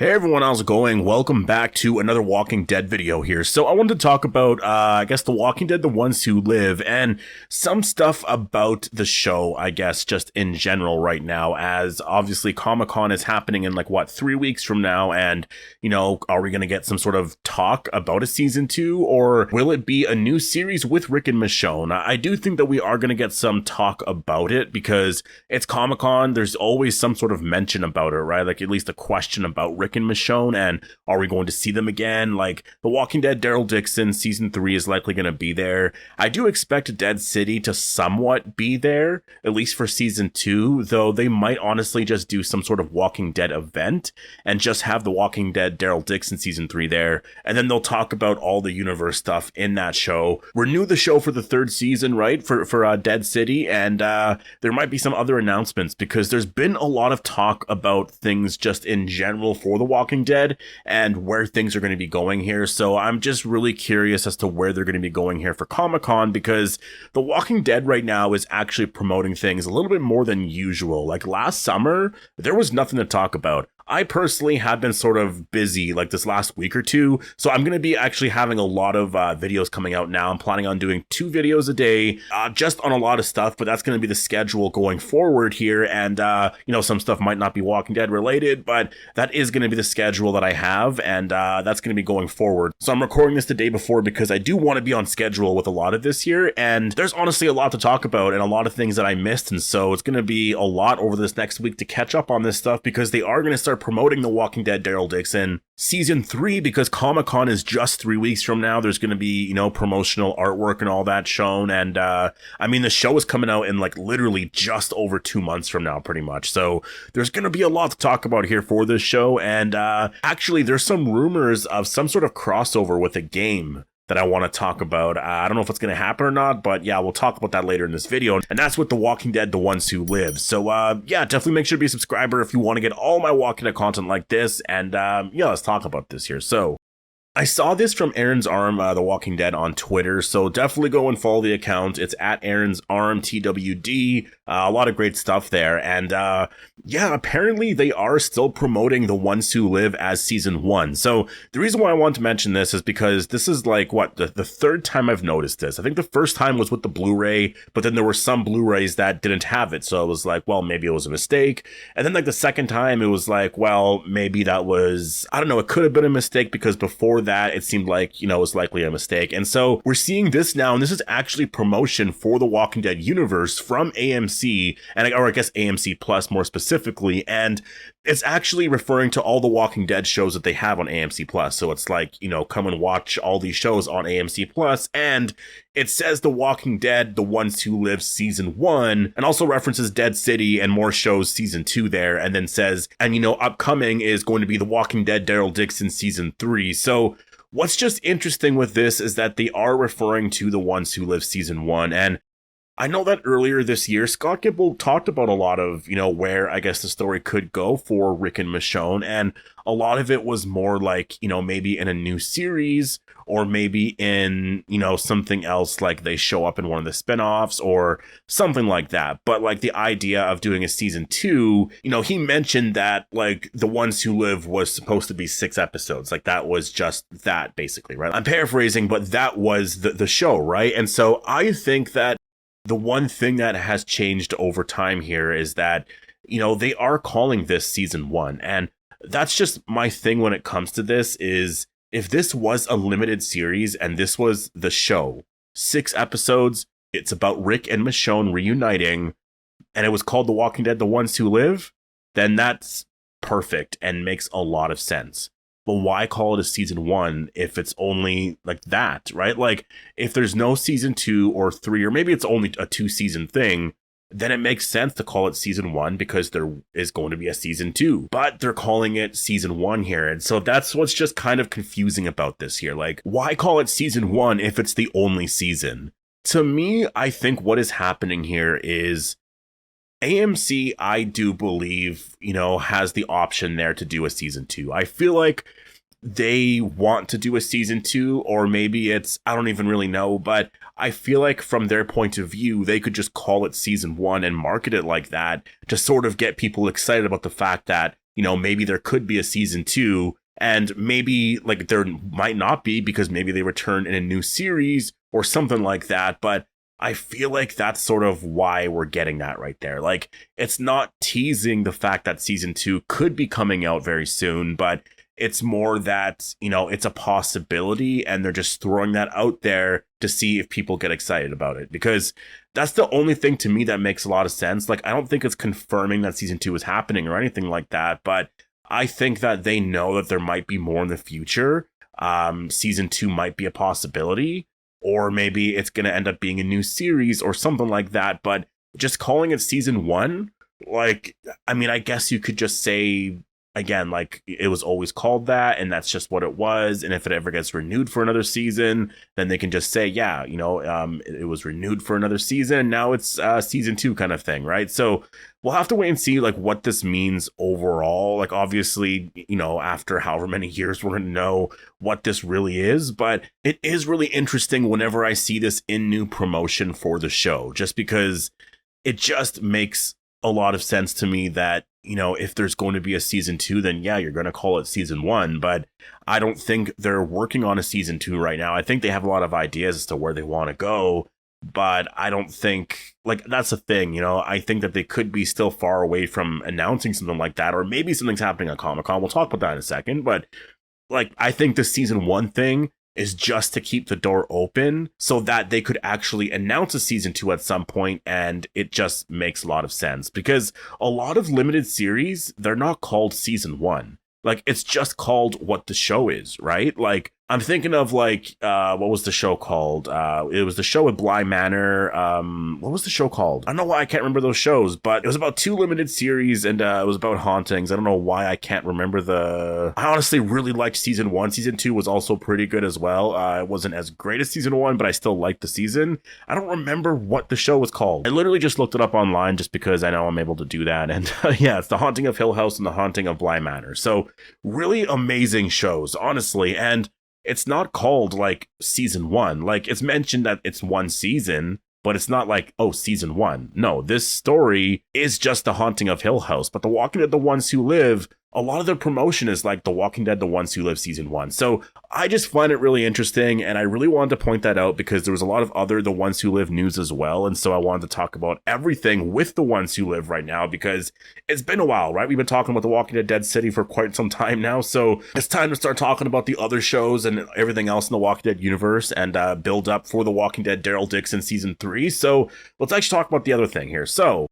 Hey everyone, how's it going? Welcome back to another Walking Dead video here. So I wanted to talk about, The Walking Dead, The Ones Who Live, and some stuff about the show, I guess, just in general right now, as obviously Comic-Con is happening in 3 weeks from now, and, are we going to get some sort of talk about a season 2, or will it be a new series with Rick and Michonne? I do think that we are going to get some talk about it, because it's Comic-Con, there's always some sort of mention about it, right? Like, at least a question about Rick and Michonne, and are we going to see them again? Like, The Walking Dead Daryl Dixon season 3 is likely going to be there. I do expect Dead City to somewhat be there, at least for season 2, though they might honestly just do some sort of Walking Dead event and just have The Walking Dead Daryl Dixon season 3 there, and then they'll talk about all the universe stuff in that show. Renew the show for the 3rd season, right, for Dead City, and there might be some other announcements, because there's been a lot of talk about things just in general for The Walking Dead and where things are going to be going here. So I'm just really curious as to where they're going to be going here for Comic-Con, because The Walking Dead right now is actually promoting things a little bit more than usual. Like last summer, there was nothing to talk about. I personally have been sort of busy this last week or two, so I'm going to be actually having a lot of videos coming out now. I'm planning on doing 2 videos a day, just on a lot of stuff, but that's going to be the schedule going forward here, and some stuff might not be Walking Dead related, but that is going to be the schedule that I have, and that's going to be going forward. So I'm recording this the day before because I do want to be on schedule with a lot of this here, and there's honestly a lot to talk about and a lot of things that I missed, and so it's going to be a lot over this next week to catch up on this stuff, because they are going to start promoting The Walking Dead Daryl Dixon season 3, because Comic-Con is just 3 weeks from now. There's going to be, promotional artwork and all that shown, and the show is coming out in literally just over 2 months from now, pretty much. So there's going to be a lot to talk about here for this show, and actually there's some rumors of some sort of crossover with a game that I want to talk about. I don't know if it's going to happen or not, but yeah, we'll talk about that later in this video. And that's with The Walking Dead, The Ones Who Live. So yeah, definitely make sure to be a subscriber if you want to get all my Walking Dead content like this. And yeah, let's talk about this here. So I saw this from Aaron's Arm, The Walking Dead, on Twitter, so definitely go and follow the account. It's at Aaron's Arm TWD. A lot of great stuff there, and yeah, apparently they are still promoting The Ones Who Live as season 1. So the reason why I want to mention this is because this is the 3rd time I've noticed this. I think the first time was with the Blu-ray, but then there were some Blu-rays that didn't have it, so it was well, maybe it was a mistake. And then the second time, it was well, maybe that was, I don't know, it could have been a mistake, because before that it seemed it was likely a mistake. And so we're seeing this now, and this is actually promotion for the Walking Dead universe from AMC, or I guess AMC Plus more specifically, and it's actually referring to all the Walking Dead shows that they have on AMC Plus. So it's come and watch all these shows on AMC Plus, and it says The Walking Dead, The Ones Who Live season 1, and also references Dead City and more shows season 2 there, and then says, and upcoming is going to be The Walking Dead Daryl Dixon season 3. So what's just interesting with this is that they are referring to The Ones Who Live season 1, and I know that earlier this year, Scott Gimple talked about a lot of, where I guess the story could go for Rick and Michonne, and a lot of it was more maybe in a new series, or maybe in, something else, like they show up in one of the spinoffs or something like that. But the idea of doing a season 2, he mentioned that The Ones Who Live was supposed to be 6 episodes. That was just that, basically, right? I'm paraphrasing, but that was the show, right? And so I think that the one thing that has changed over time here is that, they are calling this season 1. And that's just my thing when it comes to this, is if this was a limited series and this was the show, 6 episodes, it's about Rick and Michonne reuniting, and it was called The Walking Dead, The Ones Who Live, then that's perfect and makes a lot of sense. But why call it a season 1 if it's only that, right? If there's no season 2 or 3, or maybe it's only a 2-season thing, then it makes sense to call it season 1, because there is going to be a season 2. But they're calling it season 1 here. And so that's what's just kind of confusing about this here. Why call it season 1 if it's the only season? To me, I think what is happening here is AMC, I do believe, has the option there to do a season 2. I feel like they want to do a season 2, or maybe it's, I don't even really know, but I feel like from their point of view, they could just call it season 1 and market it like that to sort of get people excited about the fact that, maybe there could be a season 2, and maybe like there might not be because maybe they return in a new series or something like that. But I feel like that's sort of why we're getting that right there. Like, it's not teasing the fact that season 2 could be coming out very soon, but it's more that, it's a possibility and they're just throwing that out there to see if people get excited about it, because that's the only thing to me that makes a lot of sense. Like, I don't think it's confirming that season 2 is happening or anything like that, but I think that they know that there might be more in the future. Season 2 might be a possibility, or maybe it's going to end up being a new series or something like that. But just calling it season 1, like, I mean, I guess you could just say, again, like, it was always called that, and that's just what it was. And if it ever gets renewed for another season, then they can just say, yeah, it was renewed for another season, and now it's season 2 kind of thing, right? So we'll have to wait and see, like, what this means overall. Like, obviously, after however many years, we're going to know what this really is. But it is really interesting whenever I see this in new promotion for the show, just because it just makes a lot of sense to me that, if there's going to be a season 2, then yeah, you're going to call it season 1. But I don't think they're working on a season 2 right now. I think they have a lot of ideas as to where they want to go, but I don't think, like, that's the thing, I think that they could be still far away from announcing something like that, or maybe something's happening at Comic-Con. We'll talk about that in a second, but like, I think the season 1 thing is just to keep the door open so that they could actually announce a season 2 at some point, and it just makes a lot of sense, because a lot of limited series, they're not called season 1. Like, it's just called what the show is, right? Like, I'm thinking of, like, what was the show called? It was the show with Bly Manor. What was the show called? I don't know why I can't remember those shows, but it was about 2 limited series, and it was about hauntings. I don't know why I can't remember I honestly really liked season 1. Season 2 was also pretty good as well. It wasn't as great as season 1, but I still liked the season. I don't remember what the show was called. I literally just looked it up online just because I know I'm able to do that. And yeah, it's The Haunting of Hill House and The Haunting of Bly Manor. So really amazing shows, honestly. And it's not called like season 1. Like, it's mentioned that it's 1 season, but it's not like, oh, season 1. No, this story is just The Haunting of Hill House. But The Walking Dead, The Ones Who Live, a lot of their promotion is like The Walking Dead, The Ones Who Live season 1. So I just find it really interesting, and I really wanted to point that out because there was a lot of other The Ones Who Live news as well. And so I wanted to talk about everything with The Ones Who Live right now, because it's been a while, right? We've been talking about The Walking Dead Dead City for quite some time now. So it's time to start talking about the other shows and everything else in the Walking Dead universe, and build up for The Walking Dead Daryl Dixon season 3. So let's actually talk about the other thing here. So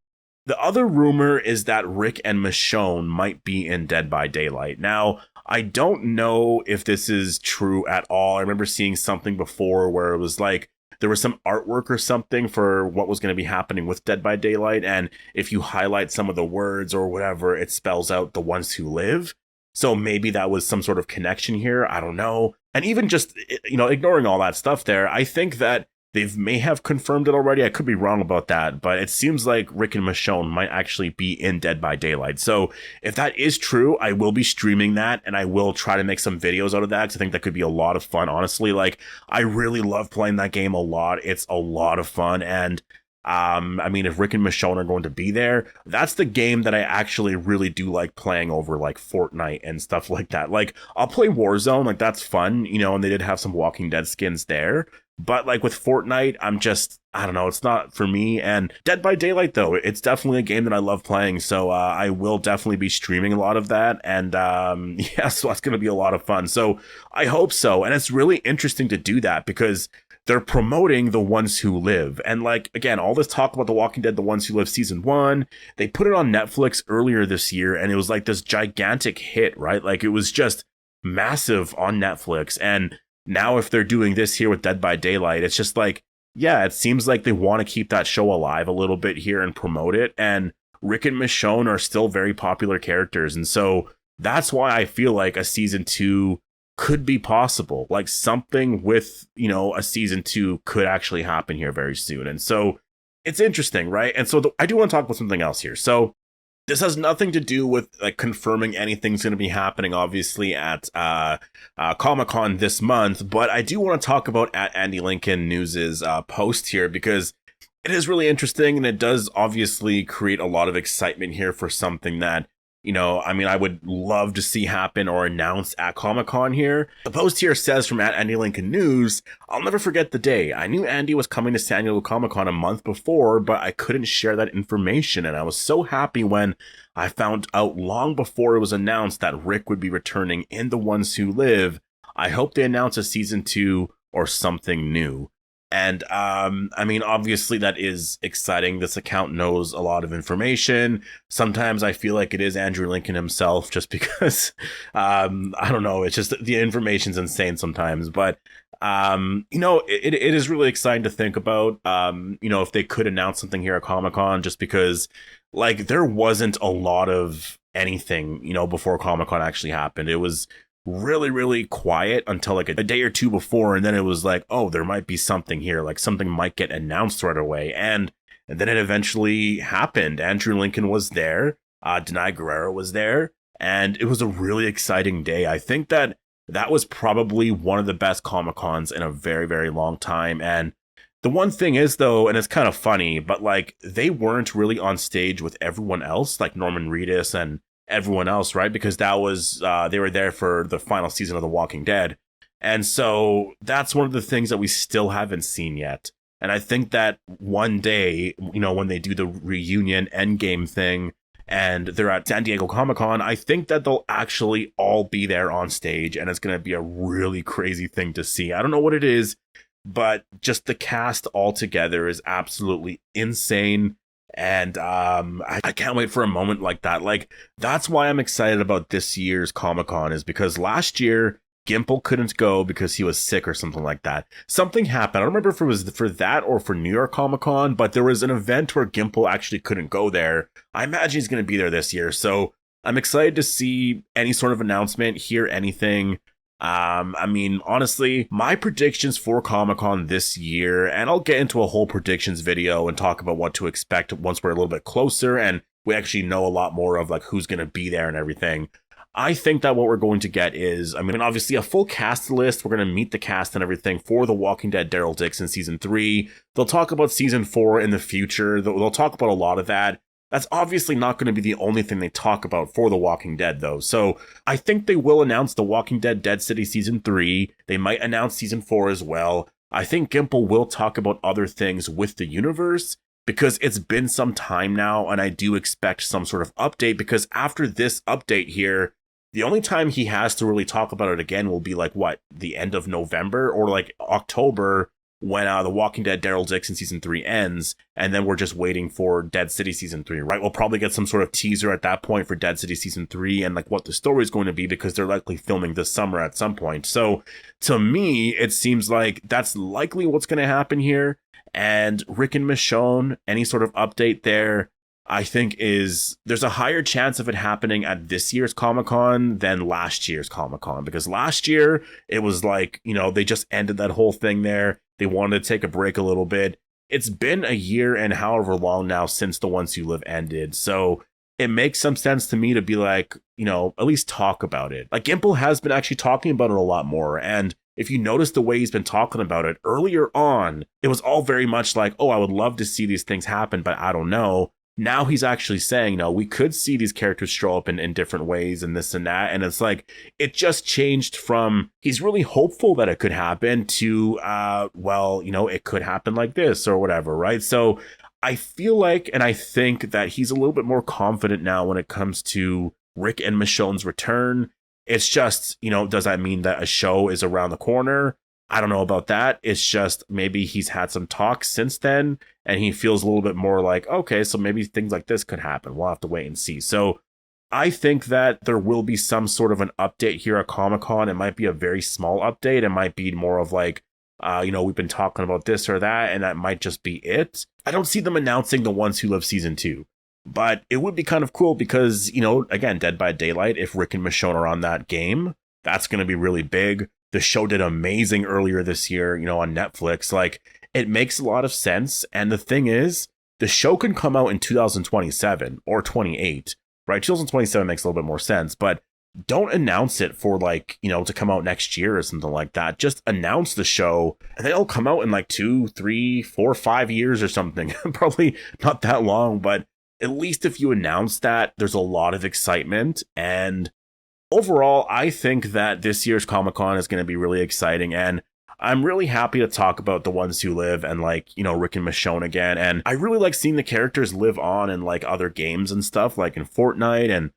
the other rumor is that Rick and Michonne might be in Dead by Daylight. Now, I don't know if this is true at all. I remember seeing something before where it was like there was some artwork or something for what was going to be happening with Dead by Daylight, and if you highlight some of the words or whatever, it spells out The Ones Who Live. So maybe that was some sort of connection here. I don't know. And even just, ignoring all that stuff there, I think that they may have confirmed it already. I could be wrong about that, but it seems like Rick and Michonne might actually be in Dead by Daylight. So if that is true, I will be streaming that, and I will try to make some videos out of that, because I think that could be a lot of fun, honestly. Like, I really love playing that game a lot. It's a lot of fun, and I mean, if Rick and Michonne are going to be there, that's the game that I actually really do like playing over like Fortnite and stuff like that. Like, I'll play Warzone, like that's fun, and they did have some Walking Dead skins there. But like with Fortnite, I don't know, it's not for me. And Dead by Daylight, though, it's definitely a game that I love playing. So I will definitely be streaming a lot of that. And yeah, so that's going to be a lot of fun. So I hope so. And it's really interesting to do that because they're promoting The Ones Who Live. And like, again, all this talk about The Walking Dead, The Ones Who Live season 1, they put it on Netflix earlier this year, and it was like this gigantic hit, right? Like, it was just massive on Netflix. And now if they're doing this here with Dead by Daylight, it's just like, yeah, it seems like they want to keep that show alive a little bit here and promote it. And Rick and Michonne are still very popular characters. And so that's why I feel like a season 2 could be possible. Like, something with, a season 2 could actually happen here very soon. And so it's interesting, right? And so I do want to talk about something else here. So this has nothing to do with like confirming anything's going to be happening, obviously, at Comic-Con this month. But I do want to talk about at Andy Lincoln News's post here, because it is really interesting, and it does obviously create a lot of excitement here for something that, I mean, I would love to see happen or announce at Comic-Con here. The post here says from @AndyLincoln News, I'll never forget the day. I knew Andy was coming to San Diego Comic-Con a month before, but I couldn't share that information, and I was so happy when I found out long before it was announced that Rick would be returning in The Ones Who Live. I hope they announce a season 2 or something new. And I mean, obviously that is exciting. This account knows a lot of information. Sometimes I feel like it is Andrew Lincoln himself, just because I don't know, it's just the information's insane sometimes. But it is really exciting to think about, if they could announce something here at Comic-Con, just because like there wasn't a lot of anything, before Comic-Con actually happened. It was really, really quiet until like a day or two before, and then it was like, oh, there might be something here, like something might get announced right away, and then it eventually happened. Andrew Lincoln was there, Denai Guerrero was there, and it was a really exciting day. I think that was probably one of the best Comic-Cons in a very, very long time. And the one thing is, though, and it's kind of funny, but like they weren't really on stage with everyone else, like Norman Reedus and everyone else, right? Because that was they were there for the final season of The Walking Dead. And so that's one of the things that we still haven't seen yet. And I think that one day, when they do the reunion Endgame thing and they're at San Diego Comic-Con, I think that they'll actually all be there on stage, and it's going to be a really crazy thing to see. I don't know what it is, but just the cast all together is absolutely insane. And I can't wait for a moment like that. Like, that's why I'm excited about this year's Comic-Con, is because last year Gimple couldn't go because he was sick or something like that. Something happened. I don't remember if it was for that or for New York Comic-Con, but there was an event where Gimple actually couldn't go there. I imagine he's going to be there this year. So I'm excited to see any sort of announcement, hear anything. I mean, honestly, my predictions for Comic-Con this year, and I'll get into a whole predictions video and talk about what to expect once we're a little bit closer and we actually know a lot more of like who's going to be there and everything. I think that what we're going to get is, I mean, obviously a full cast list. We're going to meet the cast and everything for The Walking Dead Daryl Dixon season 3. They'll talk about season 4 in the future. They'll talk about a lot of that. That's obviously not going to be the only thing they talk about for The Walking Dead, though. So I think they will announce The Walking Dead Dead City Season 3. They might announce Season 4 as well. I think Gimple will talk about other things with the universe, because it's been some time now, and I do expect some sort of update, because after this update here, the only time he has to really talk about it again will be like, what, the end of November or like October, when The Walking Dead Daryl Dixon season 3 ends, and then we're just waiting for Dead City season 3, right? We'll probably get some sort of teaser at that point for Dead City season 3 and like what the story is going to be, because they're likely filming this summer at some point. So to me, it seems like that's likely what's going to happen here. And Rick and Michonne, any sort of update there, I think there's a higher chance of it happening at this year's Comic-Con than last year's Comic-Con, because last year it was like, they just ended that whole thing there. They wanted to take a break a little bit. It's been a year and however long now since The Ones Who Live ended. So it makes some sense to me to be like, at least talk about it. Like Gimple has been actually talking about it a lot more. And if you notice the way he's been talking about it earlier on, it was all very much like, oh, I would love to see these things happen, but I don't know. Now he's actually saying, we could see these characters show up in different ways and this and that. And it's like, it just changed from he's really hopeful that it could happen to, it could happen like this or whatever, right? So I feel like, and I think that he's a little bit more confident now when it comes to Rick and Michonne's return. It's just, does that mean that a show is around the corner? I don't know about that. It's just maybe he's had some talks since then and he feels a little bit more like, okay, so maybe things like this could happen. We'll have to wait and see. So I think that there will be some sort of an update here at Comic-Con. It might be a very small update. It might be more of like, we've been talking about this or that, and that might just be it. I don't see them announcing The Ones Who Live season 2. But it would be kind of cool because, again, Dead by Daylight, if Rick and Michonne are on that game, that's going to be really big. The show did amazing earlier this year, on Netflix. Like, it makes a lot of sense. And the thing is, the show can come out in 2027 or 28, right? 2027 makes a little bit more sense, but don't announce it for like, to come out next year or something like that. Just announce the show and then it'll come out in like 2, 3, 4, 5 years or something. Probably not that long, but at least if you announce that, there's a lot of excitement. And overall, I think that this year's Comic-Con is going to be really exciting, and I'm really happy to talk about The Ones Who Live and, like, you know, Rick and Michonne again. And I really like seeing the characters live on in, like, other games and stuff, like in Fortnite and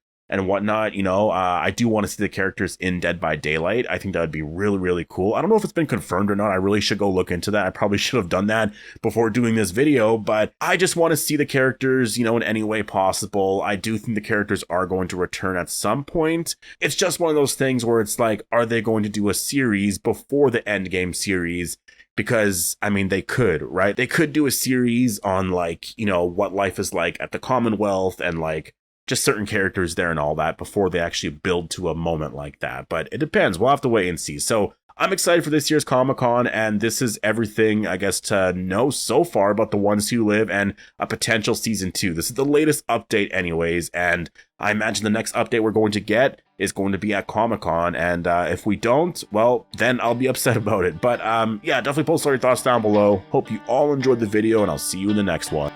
whatnot. You know, I do want to see the characters in Dead by Daylight. I think that would be really, really cool. I don't know if it's been confirmed or not. I really should go look into that. I probably should have done that before doing this video, but I just want to see the characters, you know, in any way possible. I do think the characters are going to return at some point. It's just one of those things where it's like, are they going to do a series before the Endgame series? Because, I mean, they could, right? They could do a series on, like, you know, what life is like at the Commonwealth and, like, just certain characters there and all that before they actually build to a moment like that. But it depends. We'll have to wait and see. So I'm excited for this year's Comic-Con, and this is everything, I guess, to know so far about The Ones Who Live and a potential season 2. This is the latest update anyways, and I imagine the next update we're going to get is going to be at Comic-Con, and if we don't, well, then I'll be upset about it. But yeah, definitely post all your thoughts down below. Hope you all enjoyed the video, and I'll see you in the next one.